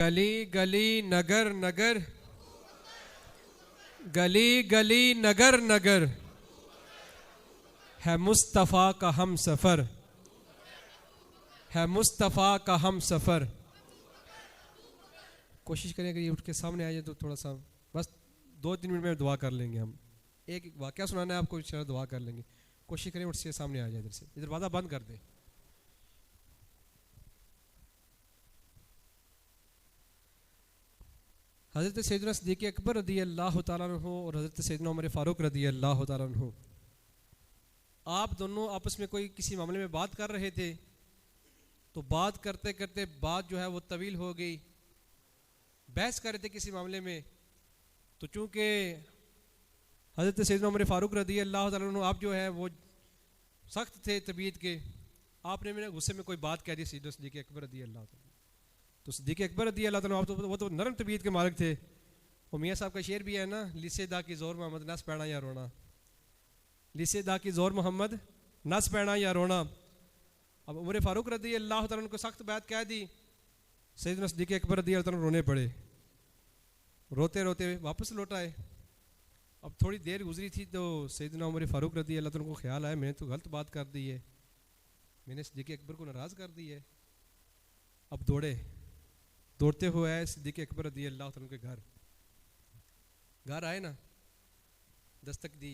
गली गली नगर नगर, गली गली नगर नगर, है मुस्तफ़ा का हम सफ़र, है मुस्तफ़ा का हम सफ़र। कोशिश करें अगर ये उठ के सामने आ जाए तो थोड़ा सा बस 2-3 मिनट में दुआ कर लेंगे। हम एक वाक़या सुनाना है आपको, इंशाअल्लाह दुआ कर लेंगे। कोशिश करें उठ से सामने आ जाए, इधर से, इधर दरवाज़ा बंद कर दे। हज़रत सैयदना सिद्दीक़ अकबर रज़ी अल्लाह तआला अन्हु और हज़रत सैयदना उमर फ़ारूक रज़ी अल्लाह तआला अन्हु, आप दोनों आपस में कोई किसी मामले में बात कर रहे थे, तो बात करते करते बात जो है वो तवील हो गई। बहस कर रहे थे किसी मामले में, तो चूँकि हज़रत सैयदना उमर फ़ारूक रज़ी अल्लाह तआला अन्हु आप जो है वो सख्त थे तबीयत के, आपने मेरे गुस्से में कोई बात कह दी सैयदना सिद्दीक़ अकबर रज़ी अल्लाह तआला। तो सिद्दीक़ अकबर रज़ी अल्लाह तआला आप वो तो नरम तबीयत के मालिक थे। वो मियाँ साहब का शेर भी है ना, लिसे दा की ज़ोर मोहम्मद नस पैना या रोना, लिसे दा की ज़ोर मोहम्मद नस पैना या रोना। अब उमर फ़ारूक रज़ी अल्लाह तआला को सख्त बात कह दी, सैयदना सिद्दीक़ अकबर रज़ी अल्लाह तआला रोने पड़े, रोते रोते वापस लौट आए। अब थोड़ी देर गुजरी थी तो सैयदना उमर फ़ारूक रज़ी अल्लाह तआला को ख्याल आया मैंने तो गलत बात कर दी है, मैंने सिद्दीक़ अकबर को नाराज़ कर दी है। अब दौड़ते हुए आए सिद्दीक़ अकबर रज़ी अल्लाह तआला के घर आए ना, दस्तक दी,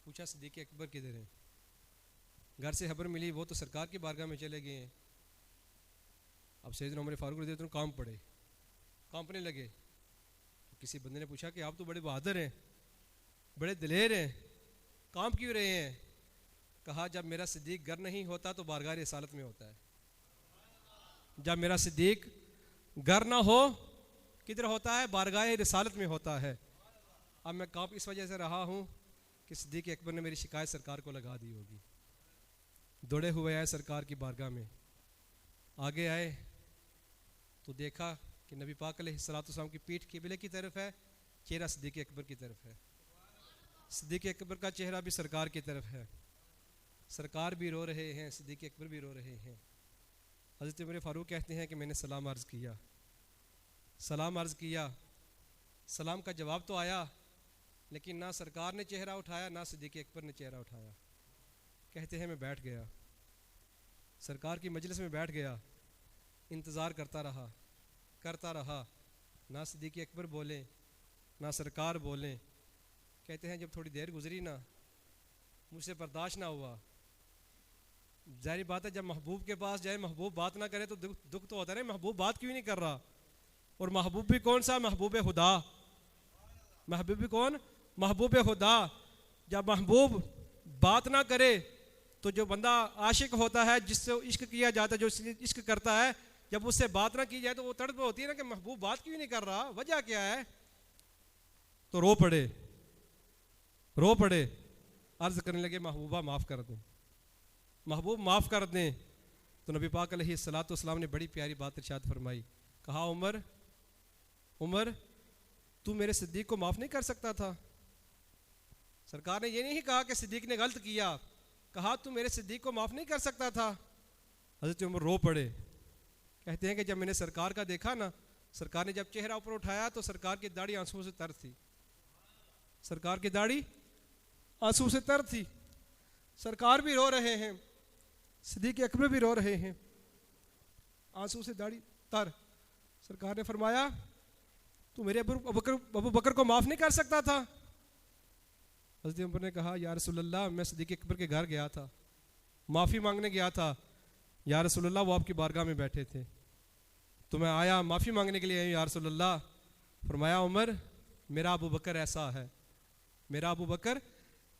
पूछा सिद्दीक़ अकबर किधर है। घर से खबर मिली वो तो सरकार की बारगाह में चले गए हैं। अब सैयदना उमर फ़ारूक रज़ी अल्लाह तआला कांपने लगे। तो किसी बंदे ने पूछा कि आप तो बड़े बहादुर हैं, बड़े दिलेर हैं, कांप क्यों रहे हैं। कहा जब मेरा सिद्दीक़ घर नहीं होता तो बारगाह रिसालत में होता है, जब मेरा सिद्दीक़ घर ना हो किधर होता है, बारगाह रिसालत में होता है। अब मैं कांप इस वजह से रहा हूँ कि सिद्दीक़ अकबर ने मेरी शिकायत सरकार को लगा दी होगी। दौड़े हुए आए सरकार की बारगाह में, आगे आए तो देखा कि नबी पाक अलैहिस्सलाम की पीठ किबले की तरफ है, चेहरा सिद्दीक़ अकबर की तरफ है। सिद्दीक़ अकबर का चेहरा भी सरकार की तरफ है, सरकार भी रो रहे हैं, सिद्दीक़ अकबर भी रो रहे हैं। हज़रत उमर फ़ारूक कहते हैं कि मैंने सलाम अर्ज़ किया, सलाम का जवाब तो आया, लेकिन ना सरकार ने चेहरा उठाया ना सिद्दीक़ अकबर ने चेहरा उठाया। कहते हैं मैं बैठ गया, सरकार की मजलिस में बैठ गया, इंतज़ार करता रहा, ना सिद्दीक़ अकबर बोले ना सरकार बोले। कहते हैं जब थोड़ी देर गुजरी ना, मुझसे बर्दाश्त ना हुआ। जाहिर बात है जब महबूब के पास जाए, महबूब बात ना करे तो दुख तो होता है ना, महबूब बात क्यों नहीं कर रहा। और महबूब भी कौन सा, महबूब खुदा। महबूब भी कौन, महबूब खुदा। जब महबूब बात ना करे तो जो बंदा आशिक होता है, जिससे इश्क किया जाता है, जो इश्क करता है, जब उससे बात ना की जाए तो वो तड़प होती है ना कि महबूब बात क्यों नहीं कर रहा, वजह क्या है। तो रो पड़े, अर्ज करने लगे महबूबा माफ़ कर दें, महबूब माफ़ कर दें। तो नबी पाक अलैहिस्सलाम ने बड़ी प्यारी बात इरशाद फरमाई, कहा उमर तू मेरे सिद्दीक़ को माफ़ नहीं कर सकता था। सरकार ने ये नहीं कहा कि सिद्दीक़ ने गलत किया, कहा तू मेरे सिद्दीक़ को माफ़ नहीं कर सकता था। हज़रत उमर रो पड़े। कहते हैं कि जब मैंने सरकार का देखा ना, सरकार ने जब चेहरा ऊपर उठाया तो सरकार की दाढ़ी आंसुओं से तर थी, सरकार की दाढ़ी आंसू से तर थी। सरकार भी रो रहे हैं, सिद्दीक़ अकबर भी रो रहे हैं, आंसू से दाढ़ी तर। सरकार ने फरमाया तू मेरे अबू बकर को माफ़ नहीं कर सकता था। हज़रत उमर ने कहा या रसूलल्लाह मैं सिद्दीक़ अकबर के घर गया था, माफ़ी मांगने गया था, या रसूलल्लाह वो आपकी बारगाह में बैठे थे, तो मैं आया माफ़ी मांगने के लिए आया या रसूलल्लाह। फरमाया उमर मेरा अबू बकर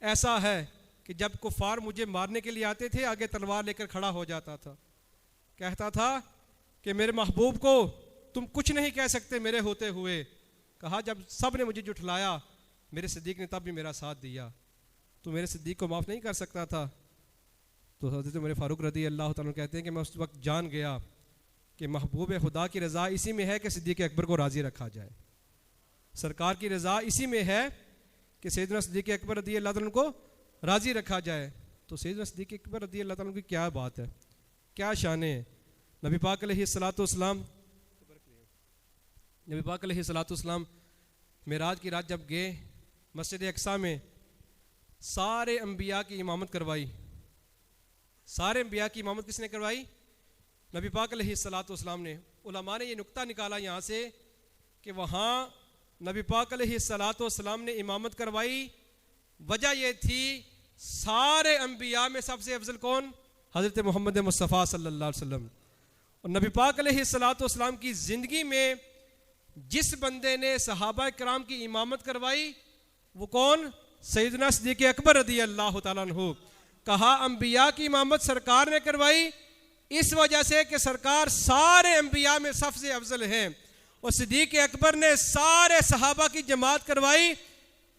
ऐसा है कि जब कुफ़ार मुझे मारने के लिए आते थे, आगे तलवार लेकर खड़ा हो जाता था, कहता था कि मेरे महबूब को तुम कुछ नहीं कह सकते मेरे होते हुए। कहा जब सब ने मुझे जुठलाया, मेरे सिद्दीक़ ने तब भी मेरा साथ दिया, तो मेरे सिद्दीक़ को माफ़ नहीं कर सकता था। तो हज़रत उमर फ़ारूक रज़ी अल्लाह तआला कहते हैं कि मैं उस वक्त जान गया कि महबूब खुदा की रज़ा इसी में है कि सिद्दीक़ अकबर को राज़ी रखा जाए, सरकार की रज़ा इसी में है कि सैयदना सिद्दीक़ अकबर रज़ी अल्लाह तआला को राज़ी रखा जाए। तो सैयदना सिद्दीक़ अकबर रज़ी अल्लाह तआला की क्या बात है, क्या शान है। नबी पाक अलैहिस्सलातु वस्सलाम नबी पाक अलैहिस्सलाम मेराज की रात जब गए, मस्जिद अक्सा में सारे अंबिया की इमामत करवाई। सारे अंबिया की इमामत किसने करवाई? नबी पाक अलैहिस्सलाम ने। उलमा ने ये नुक्ता निकाला यहाँ से कि वहाँ नबी पाक अलैहिस्सलाम ने इमामत करवाई, वजह ये थी सारे अंबिया में सबसे अफजल कौन? हज़रत मोहम्मद मुस्तफ़ा सल्लल्लाहु अलैहि वसल्लम। और नबी पाक अलैहिस्सलाम की ज़िंदगी में जिस बंदे ने सहाबा किराम की इमामत करवाई वो कौन? सैयदना सिद्दीक़ अकबर रज़ी अल्लाह तआला अन्हु। कहा अंबिया की इमामत सरकार ने करवाई इस वजह से कि सरकार सारे अंबिया में सबसे अफजल हैं, और सिद्दीक़ अकबर ने सारे सहाबा की जमात करवाई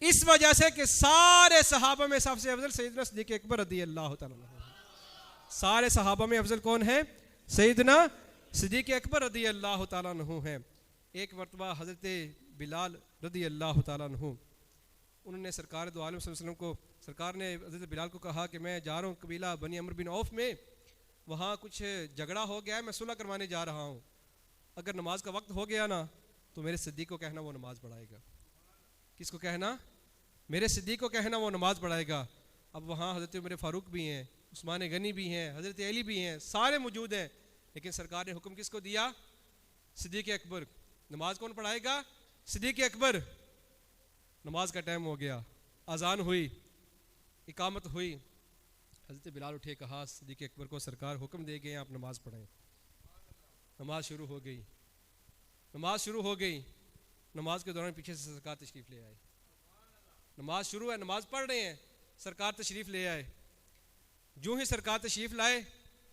इस वजह से कि सारे सहाबा में सबसे अफजल सैयदना सिद्दीक़ अकबर रज़ी अल्लाह तआला अन्हु। सारे सहाबा में अफजल कौन है? सैयदना सिद्दीक़ अकबर रज़ी अल्लाह तआला अन्हु है। एक मरतबा हज़रत बिलाल रज़ी अल्लाह तआला अन्हु, उन्होंने सरकार दो आलम सल्लल्लाहु अलैहि वसल्लम को, सरकार ने हज़रत बिलाल को कहा कि मैं जा रहा हूँ कबीला बनी अमर बिन औफ में, वहाँ कुछ झगड़ा हो गया है, मैं सुलह करवाने जा रहा हूँ। अगर नमाज का वक्त हो गया ना तो मेरे सिद्दीक़ को कहना वो नमाज पढ़ाएगा। किसको कहना? मेरे सिद्दीक़ को कहना वो नमाज पढ़ाएगा। अब वहाँ हज़रत उमर फ़ारूक भी हैं, उस्मान गनी भी हैं, हज़रत अली भी हैं, सारे मौजूद हैं, लेकिन सरकार ने हुक्म किसको दिया? सिद्दीक़ अकबर। नमाज कौन पढ़ाएगा? सिद्दीक़ अकबर। नमाज का टाइम हो गया, अजान हुई, इकामत हुई, हज़रत बिलाल उठे, कहा सिद्दीक़ अकबर को सरकार हुक्म दे गए आप नमाज पढ़ें। नमाज शुरू हो गई, नमाज शुरू हो गई। नमाज के दौरान पीछे से सरकार तशरीफ़ ले आए। नमाज शुरू है, नमाज पढ़ रहे हैं, सरकार तशरीफ़ ले आए। जो ही सरकार तशरीफ़ लाए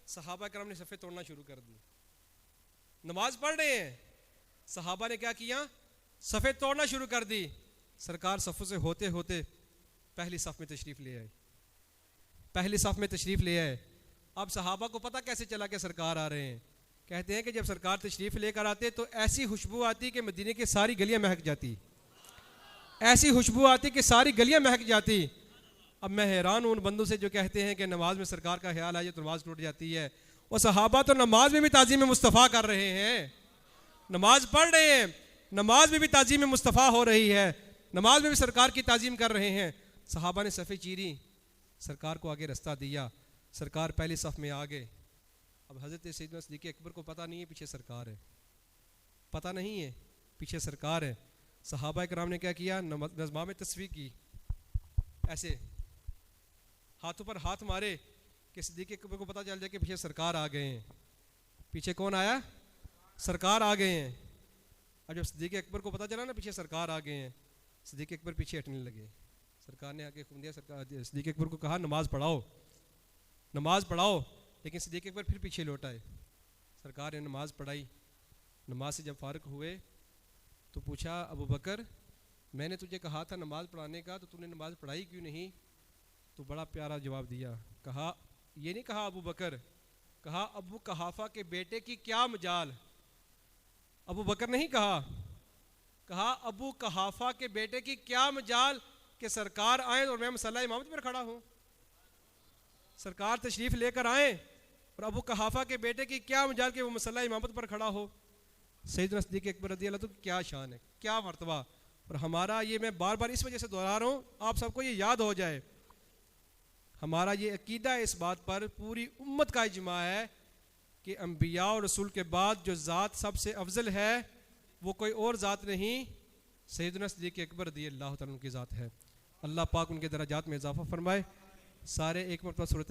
सहाबा करम ने सफ़े तोड़ना शुरू कर दी। नमाज पढ़ रहे हैं, सहाबा ने क्या किया? सफ़े तोड़ना शुरू कर दी। सरकार सफ़ों से होते होते पहली सफ़ में तशरीफ़ ले आए, पहली सफ़ में तशरीफ़ ले आए। अब सहाबा को पता कैसे चला कि सरकार आ रहे हैं? कहते हैं कि जब सरकार तशरीफ़ लेकर आते तो ऐसी खुशबू आती कि मदीने की सारी गलियां महक जाती, ऐसी खुशबू आती कि सारी गलियां महक जाती। अब मैं हैरान हूँ उन बंदों से जो कहते हैं कि नमाज में सरकार का ख्याल आ जाए तो नमाज टूट जाती है। और सहाबा तो नमाज में भी ताज़ीम मुस्तफ़ा कर रहे हैं, नमाज पढ़ रहे हैं, नमाज में भी ताज़ीम मुस्तफ़ा हो रही है, नमाज में भी सरकार की ताज़ीम कर रहे हैं। सहाबा ने सफ़े चीरी, सरकार को आगे रास्ता दिया, सरकार पहली सफ़ में आ गए। अब हज़रत सैयदना सिद्दीक़ अकबर को पता नहीं है पीछे सरकार है, पता नहीं है पीछे सरकार है। सहाबा किराम ने क्या किया? नज़्मा में तस्वीर की, ऐसे हाथों पर हाथ मारे कि सिद्दीक़ अकबर को पता चल जाए कि पीछे सरकार आ गए हैं। पीछे कौन आया? सरकार आ गए हैं। अब जब सिद्दीक़ अकबर को पता चला ना पीछे सरकार आ गए हैं, सिद्दीक़ अकबर पीछे हटने लगे। सरकार ने आके हुक्म दिया, सरकार सिद्दीक़ अकबर को कहा नमाज पढ़ाओ, नमाज पढ़ाओ, लेकिन सिद्दीक़ अकबर फिर पीछे लौट आए। सरकार ने नमाज पढ़ाई। नमाज से जब फारग हुए तो पूछा, अबू बकर मैंने तुझे कहा था नमाज पढ़ाने का, तो तूने नमाज पढ़ाई क्यों नहीं? तो बड़ा प्यारा जवाब दिया। कहा ये नहीं कहा अबू बकर, कहा अबू कहाफा के बेटे की क्या मजाल। अबू बकर नहीं कहा, कहा अबू कहाफा के बेटे की क्या मजाल कि सरकार आए और मैं मसल्ला इमामत पर खड़ा हूँ। सरकार तशरीफ़ लेकर आए और अबू कहाफा के बेटे की क्या मजाल कि वो मसल्ला इमामत पर खड़ा हो। सैयदना सिद्दीक़ अकबर रज़ी अल्लाह तो क्या शान है, क्या मर्तबा। और हमारा ये, मैं बार बार इस वजह से दोहरा रहा हूँ, आप सबको ये याद हो जाए, हमारा ये अकीदा है, इस बात पर पूरी उम्मत का इजमा है कि अंबिया और रसूल के बाद जो ज़ात सबसे अफजल है वो कोई और ज़ात नहीं, सैयदना सिद्दीक़ अकबर रज़ी अल्लाह तआला की ज़ात है। अल्लाह पाक उनके दर्जात में इजाफ़ा फरमाए। सारे एक मरतबा सूरत